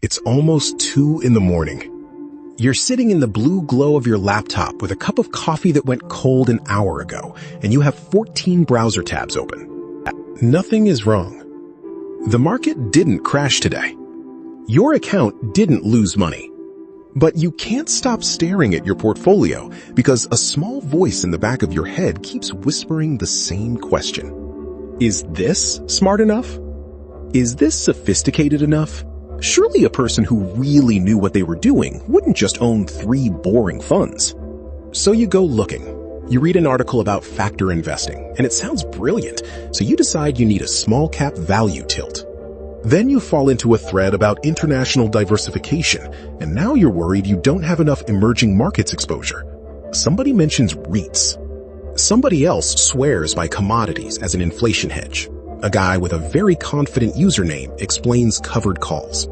It's almost 2 in the morning. You're sitting in the blue glow of your laptop with a cup of coffee that went cold an hour ago, and you have 14 browser tabs open. Nothing is wrong. The market didn't crash today. Your account didn't lose money. But you can't stop staring at your portfolio because a small voice in the back of your head keeps whispering the same question. Is this smart enough? Is this sophisticated enough? Surely a person who really knew what they were doing wouldn't just own 3 boring funds. So you go looking. You read an article about factor investing, and it sounds brilliant, so you decide you need a small cap value tilt. Then you fall into a thread about international diversification, and now you're worried you don't have enough emerging markets exposure. Somebody mentions REITs. Somebody else swears by commodities as an inflation hedge. A guy with a very confident username explains covered calls.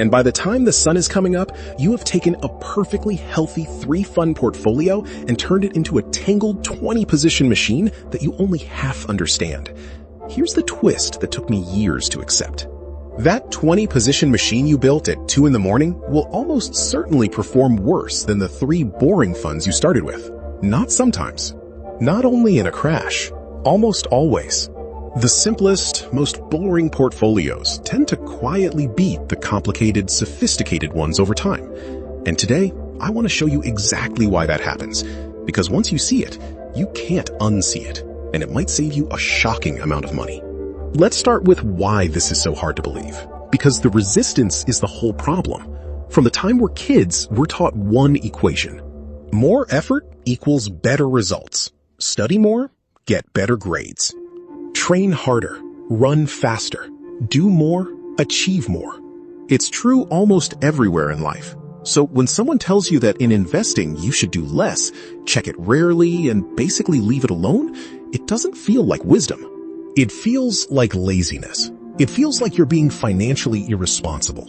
And by the time the sun is coming up, you have taken a perfectly healthy 3-fund portfolio and turned it into a tangled 20-position machine that you only half understand. Here's the twist that took me years to accept. That 20-position machine you built at 2 in the morning will almost certainly perform worse than the 3 boring funds you started with. Not sometimes. Not only in a crash. Almost always. The simplest, most boring portfolios tend to quietly beat the complicated, sophisticated ones over time. And today, I want to show you exactly why that happens. Because once you see it, you can't unsee it. And it might save you a shocking amount of money. Let's start with why this is so hard to believe. Because the resistance is the whole problem. From the time we're kids, we're taught one equation. More effort equals better results. Study more, get better grades. Train harder, run faster, do more, achieve more. It's true almost everywhere in life. So when someone tells you that in investing you should do less, check it rarely, and basically leave it alone, it doesn't feel like wisdom. It feels like laziness. It feels like you're being financially irresponsible.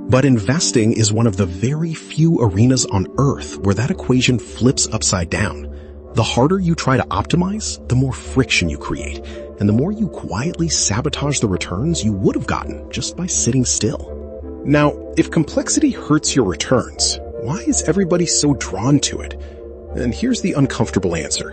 But investing is one of the very few arenas on earth where that equation flips upside down. The harder you try to optimize, the more friction you create, and the more you quietly sabotage the returns you would have gotten just by sitting still. Now, if complexity hurts your returns, why is everybody so drawn to it? And here's the uncomfortable answer.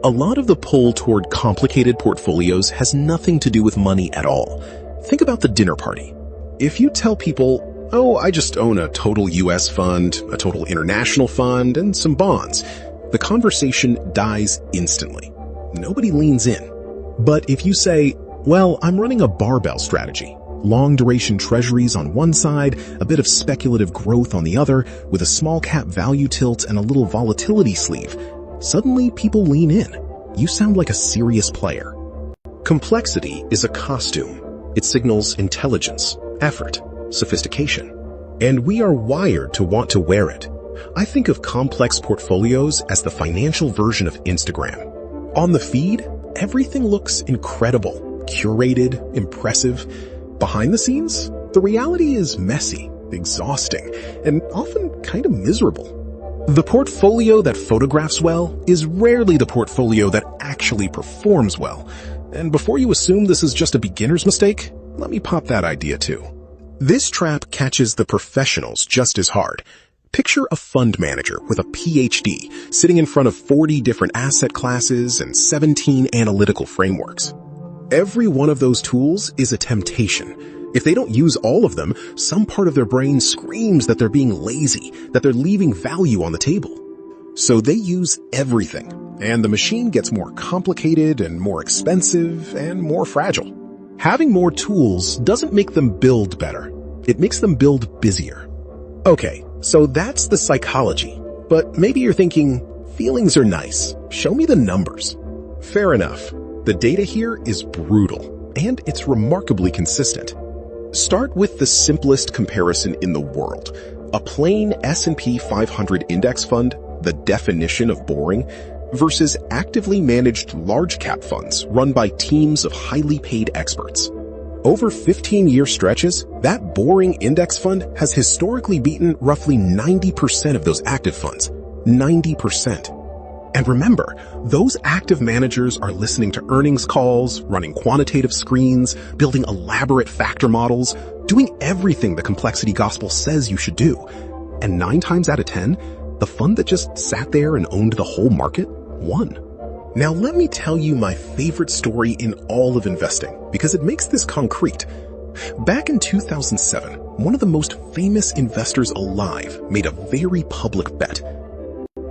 A lot of the pull toward complicated portfolios has nothing to do with money at all. Think about the dinner party. If you tell people, oh, I just own a total US fund, a total international fund, and some bonds, the conversation dies instantly. Nobody leans in. But if you say, well, I'm running a barbell strategy, long duration treasuries on one side, a bit of speculative growth on the other, with a small cap value tilt and a little volatility sleeve, suddenly people lean in. You sound like a serious player. Complexity is a costume. It signals intelligence, effort, sophistication. And we are wired to want to wear it. I think of complex portfolios as the financial version of Instagram. On the feed, everything looks incredible, curated, impressive. Behind the scenes, the reality is messy, exhausting, and often kind of miserable. The portfolio that photographs well is rarely the portfolio that actually performs well. And before you assume this is just a beginner's mistake, let me pop that idea too. This trap catches the professionals just as hard. Picture a fund manager with a PhD sitting in front of 40 different asset classes and 17 analytical frameworks. Every one of those tools is a temptation. If they don't use all of them, some part of their brain screams that they're being lazy, that they're leaving value on the table. So they use everything, and the machine gets more complicated and more expensive and more fragile. Having more tools doesn't make them build better. It makes them build busier. Okay, so that's the psychology. But maybe you're thinking, feelings are nice. Show me the numbers. Fair enough. The data here is brutal, and it's remarkably consistent. Start with the simplest comparison in the world. A plain S&P 500 index fund, the definition of boring, versus actively managed large cap funds run by teams of highly paid experts. Over 15-year stretches, that boring index fund has historically beaten roughly 90% of those active funds. 90%. And remember, those active managers are listening to earnings calls, running quantitative screens, building elaborate factor models, doing everything the complexity gospel says you should do. And 9 times out of 10, the fund that just sat there and owned the whole market won. Now let me tell you my favorite story in all of investing, because it makes this concrete. Back in 2007, one of the most famous investors alive made a very public bet.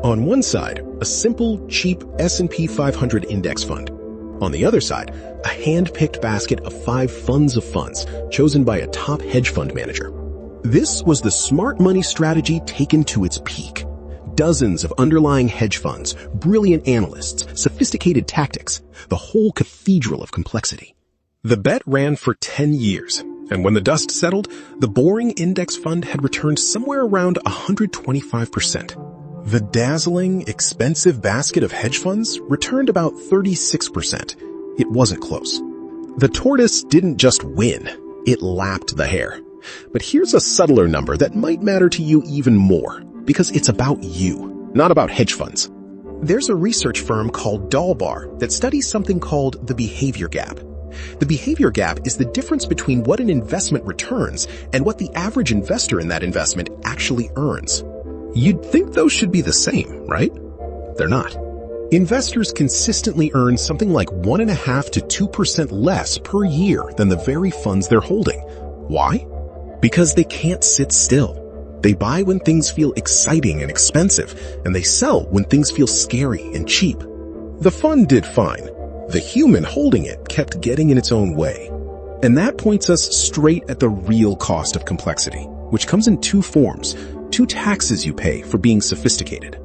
On one side, a simple, cheap S&P 500 index fund. On the other side, a hand-picked basket of 5 funds of funds chosen by a top hedge fund manager. This was the smart money strategy taken to its peak. Dozens of underlying hedge funds, brilliant analysts, sophisticated tactics, the whole cathedral of complexity. The bet ran for 10 years, and when the dust settled, the boring index fund had returned somewhere around 125%. The dazzling, expensive basket of hedge funds returned about 36%. It wasn't close. The tortoise didn't just win, it lapped the hare. But here's a subtler number that might matter to you even more, because it's about you, not about hedge funds. There's a research firm called Dalbar that studies something called the behavior gap. The behavior gap is the difference between what an investment returns and what the average investor in that investment actually earns. You'd think those should be the same, right? They're not. Investors consistently earn something like 1.5% to 2% less per year than the very funds they're holding. Why? Because they can't sit still. They buy when things feel exciting and expensive, and they sell when things feel scary and cheap. The fund did fine. The human holding it kept getting in its own way. And that points us straight at the real cost of complexity, which comes in 2 forms, 2 taxes you pay for being sophisticated.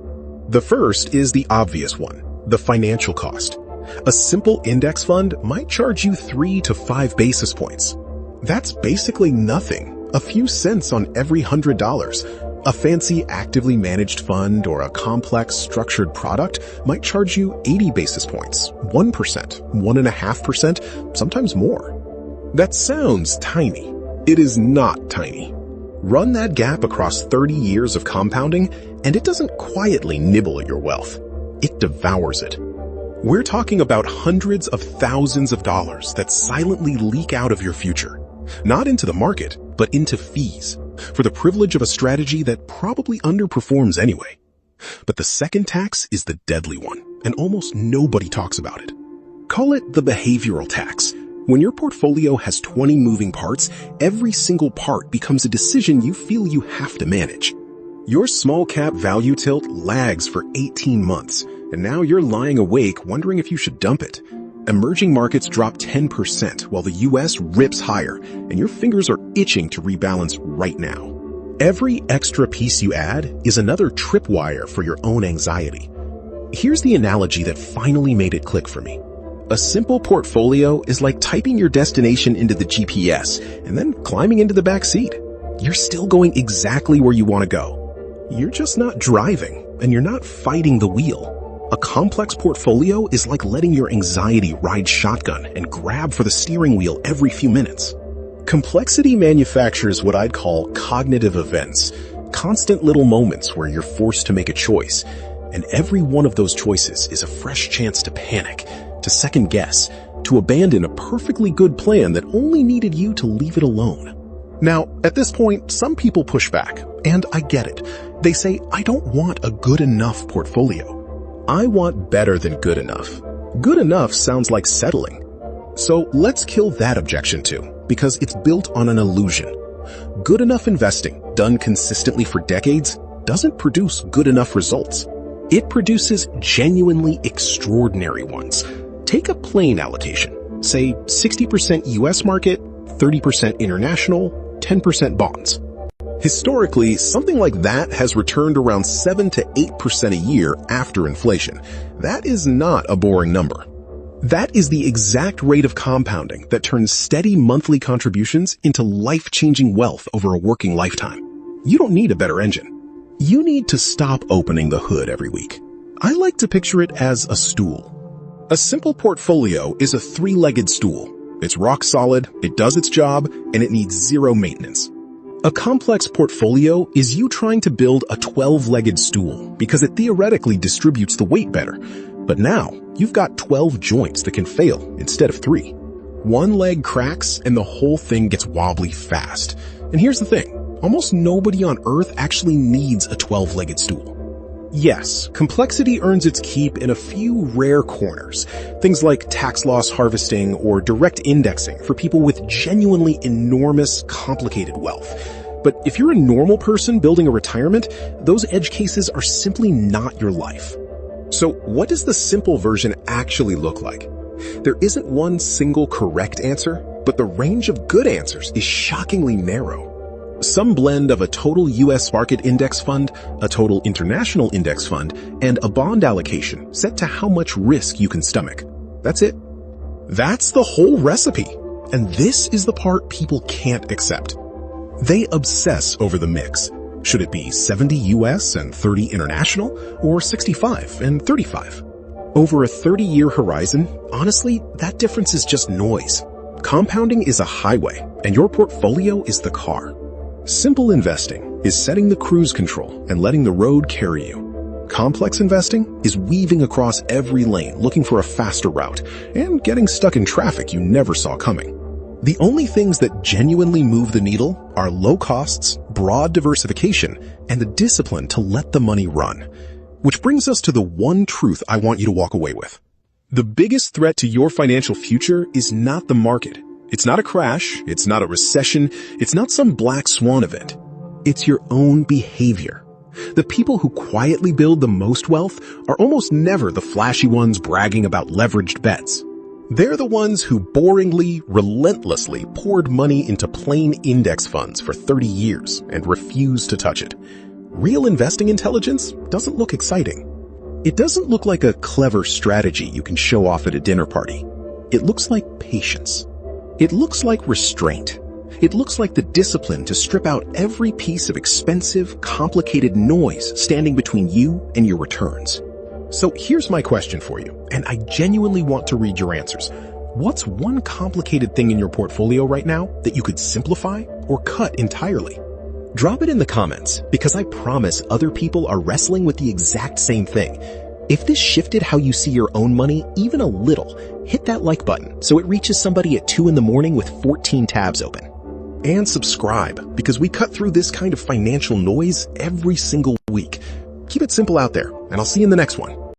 The first is the obvious one, the financial cost. A simple index fund might charge you 3 to 5 basis points. That's basically nothing. A few cents on every $100. A fancy actively managed fund or a complex structured product might charge you 80 basis points, 1%, 1.5%, sometimes more. That sounds tiny. It is not tiny. Run that gap across 30 years of compounding, and it doesn't quietly nibble at your wealth. It devours it. We're talking about hundreds of thousands of dollars that silently leak out of your future. Not into the market, but into fees, for the privilege of a strategy that probably underperforms anyway. But the second tax is the deadly one, and almost nobody talks about it. Call it the behavioral tax. When your portfolio has 20 moving parts, every single part becomes a decision you feel you have to manage. Your small cap value tilt lags for 18 months, and now you're lying awake wondering if you should dump it. Emerging markets drop 10% while the US rips higher, and your fingers are itching to rebalance right now. Every extra piece you add is another tripwire for your own anxiety. Here's the analogy that finally made it click for me. A simple portfolio is like typing your destination into the GPS and then climbing into the back seat. You're still going exactly where you want to go. You're just not driving, and you're not fighting the wheel. A complex portfolio is like letting your anxiety ride shotgun and grab for the steering wheel every few minutes. Complexity manufactures what I'd call cognitive events, constant little moments where you're forced to make a choice, and every one of those choices is a fresh chance to panic, to second guess, to abandon a perfectly good plan that only needed you to leave it alone. Now, at this point, some people push back, and I get it. They say, I don't want a good enough portfolio. I want better than good enough. Good enough sounds like settling. So let's kill that objection too, because it's built on an illusion. Good enough investing, done consistently for decades, doesn't produce good enough results. It produces genuinely extraordinary ones. Take a plain allocation, say 60% US market, 30% international, 10% bonds. Historically, something like that has returned around 7 to 8% a year after inflation. That is not a boring number. That is the exact rate of compounding that turns steady monthly contributions into life-changing wealth over a working lifetime. You don't need a better engine. You need to stop opening the hood every week. I like to picture it as a stool. A simple portfolio is a 3-legged stool. It's rock solid, it does its job, and it needs 0 maintenance. A complex portfolio is you trying to build a 12-legged stool because it theoretically distributes the weight better. But now, you've got 12 joints that can fail instead of 3. One leg cracks and the whole thing gets wobbly fast. And here's the thing, almost nobody on Earth actually needs a 12-legged stool. Yes, complexity earns its keep in a few rare corners, things like tax loss harvesting or direct indexing for people with genuinely enormous, complicated wealth. But if you're a normal person building a retirement, those edge cases are simply not your life. So what does the simple version actually look like? There isn't one single correct answer, but the range of good answers is shockingly narrow. Some blend of a total US market index fund, a total international index fund, and a bond allocation set to how much risk you can stomach. That's it. That's the whole recipe. And this is the part people can't accept. They obsess over the mix. Should it be 70 US and 30 international, or 65 and 35? Over a 30-year horizon, honestly, that difference is just noise. Compounding is a highway, and your portfolio is the car. Simple investing is setting the cruise control and letting the road carry you. Complex investing is weaving across every lane looking for a faster route and getting stuck in traffic you never saw coming. The only things that genuinely move the needle are low costs, broad diversification, and the discipline to let the money run. Which brings us to the one truth I want you to walk away with. The biggest threat to your financial future is not the market. It's not a crash, it's not a recession, it's not some black swan event. It's your own behavior. The people who quietly build the most wealth are almost never the flashy ones bragging about leveraged bets. They're the ones who boringly, relentlessly poured money into plain index funds for 30 years and refused to touch it. Real investing intelligence doesn't look exciting. It doesn't look like a clever strategy you can show off at a dinner party. It looks like patience. It looks like restraint. It looks like the discipline to strip out every piece of expensive, complicated noise standing between you and your returns. So here's my question for you, and I genuinely want to read your answers. What's one complicated thing in your portfolio right now that you could simplify or cut entirely? Drop it in the comments, because I promise other people are wrestling with the exact same thing. If this shifted how you see your own money even a little, hit that like button so it reaches somebody at 2 in the morning with 14 tabs open. And subscribe, because we cut through this kind of financial noise every single week. Keep it simple out there, and I'll see you in the next one.